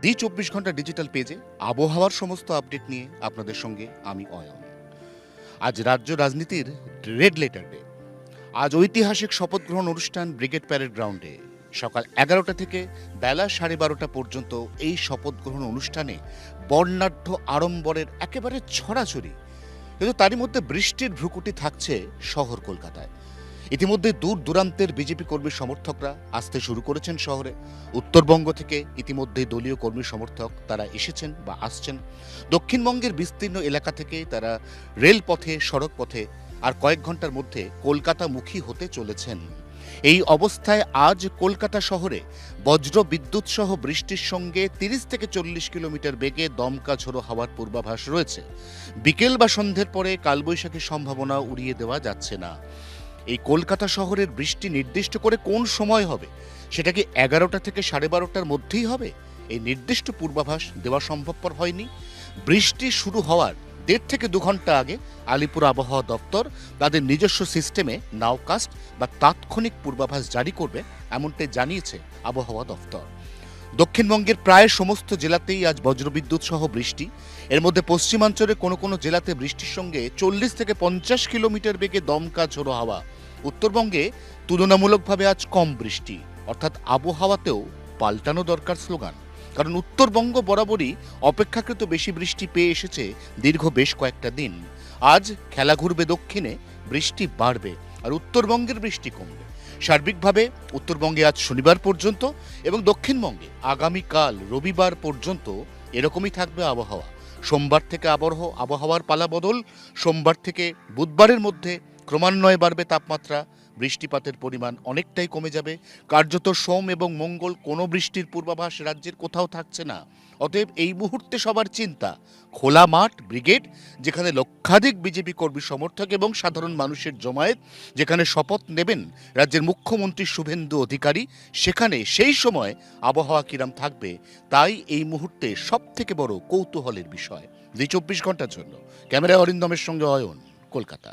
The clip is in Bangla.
দি 24 ঘন্টা ডিজিটাল পেজে আবহাওয়ার সমস্ত আপডেট নিয়ে আপনাদের সঙ্গে আমি অয়ন। আজ রাজ্য রাজনীতির রেড লেটার ডে। আজ ঐতিহাসিক শপথ গ্রহণ অনুষ্ঠান ব্রিগেড প্যারেড গ্রাউন্ডে সকাল 11টা থেকে বেলা 12:30 পর্যন্ত এই শপথ গ্রহণ অনুষ্ঠানে বর্ণাঢ্য আড়ম্বরের একেবারে ছড়াছড়ি। কিন্তু তারই মধ্যে বৃষ্টির ভ্রুকুটি থাকছে শহর কলকাতায়। ইতিমধ্যে দূর দূরান্তের বিজেপি কর্মী সমর্থকরা আসতে শুরু করেছেন শহরে। উত্তরবঙ্গ থেকে ইতিমধ্যেই দলীয় কর্মী সমর্থক তারা এসেছেন বা আসছেন। দক্ষিণবঙ্গের বিস্তীর্ণ এলাকা থেকে তারা রেলপথে, সড়ক পথে আর কয়েক ঘন্টার মধ্যে কলকাতামুখী হতে চলেছেন। এই অবস্থায় আজ কলকাতা শহরে বজ্র বিদ্যুৎ সহ বৃষ্টির সঙ্গে 30 থেকে 40 কিলোমিটার বেগে দমকা ঝোড়ো হাওয়ার পূর্বাভাস রয়েছে। বিকেল বা সন্ধ্যের পরে কালবৈশাখীর সম্ভাবনা উড়িয়ে দেওয়া যাচ্ছে না। এই কলকাতা শহরের বৃষ্টি নির্দিষ্ট করে কোন সময় হবে, সেটা কি 11টা থেকে 12:30টার মধ্যেই হবে? এই নির্দিষ্ট পূর্বাভাস দেওয়া সম্ভবপর হয়নি। বৃষ্টি শুরু হওয়ার 1.5 থেকে 2 ঘন্টা আগে আলিপুর আবহাওয়া দপ্তর তাদের নিজস্ব সিস্টেমে নাওকাস্ট বা তাৎক্ষণিক পূর্বাভাস জারি করবে, এমনটাই জানিয়েছে আবহাওয়া দপ্তর। দক্ষিণবঙ্গের প্রায় সমস্ত জেলাতেই আজ বজ্রবিদ্যুৎ সহ বৃষ্টি। এর মধ্যে পশ্চিমাঞ্চলে কোনো কোনো জেলাতে বৃষ্টির সঙ্গে 40 থেকে 50 কিলোমিটার বেগে দমকা ঝোড়ো হাওয়া। উত্তরবঙ্গে তুলনামূলকভাবে আজ কম বৃষ্টি, অর্থাৎ আবহাওয়াতেও পাল্টানো দরকার স্লোগান। কারণ উত্তরবঙ্গ বরাবরই অপেক্ষাকৃত বেশি বৃষ্টি পেয়ে এসেছে দীর্ঘ বেশ কয়েকটা দিন। আজ খেলা ঘুরবে দক্ষিণে, বৃষ্টি বাড়বে আর উত্তরবঙ্গের বৃষ্টি কমবে। সার্বিকভাবে উত্তরবঙ্গে আজ শনিবার পর্যন্ত এবং দক্ষিণবঙ্গে আগামীকাল রবিবার পর্যন্ত এরকমই থাকবে আবহাওয়া। সোমবার থেকে আবহাওয়ার পালা বদল। সোমবার থেকে বুধবারের মধ্যে ক্রমান্বয়ে বাড়বে তাপমাত্রা, বৃষ্টিপাতের পরিমাণ অনেকটাই কমে যাবে। কার্যত সোম এবং মঙ্গল কোনো বৃষ্টির পূর্বাভাস রাজ্যের কোথাও থাকছে না। অতএব এই মুহূর্তে সবার চিন্তা খোলা মাঠ ব্রিগেড, যেখানে লক্ষাধিক বিজেপি কর্মী সমর্থক এবং সাধারণ মানুষের জমায়েত, যেখানে শপথ নেবেন রাজ্যের মুখ্যমন্ত্রী শুভেন্দু অধিকারী, সেখানে সেই সময় আবহাওয়া কিরাম থাকবে তাই এই মুহূর্তে সব থেকে বড় কৌতূহলের বিষয়। দি 24 ঘন্টার জন্য ক্যামেরায় অরিন্দমের সঙ্গে অয়ন, কলকাতা।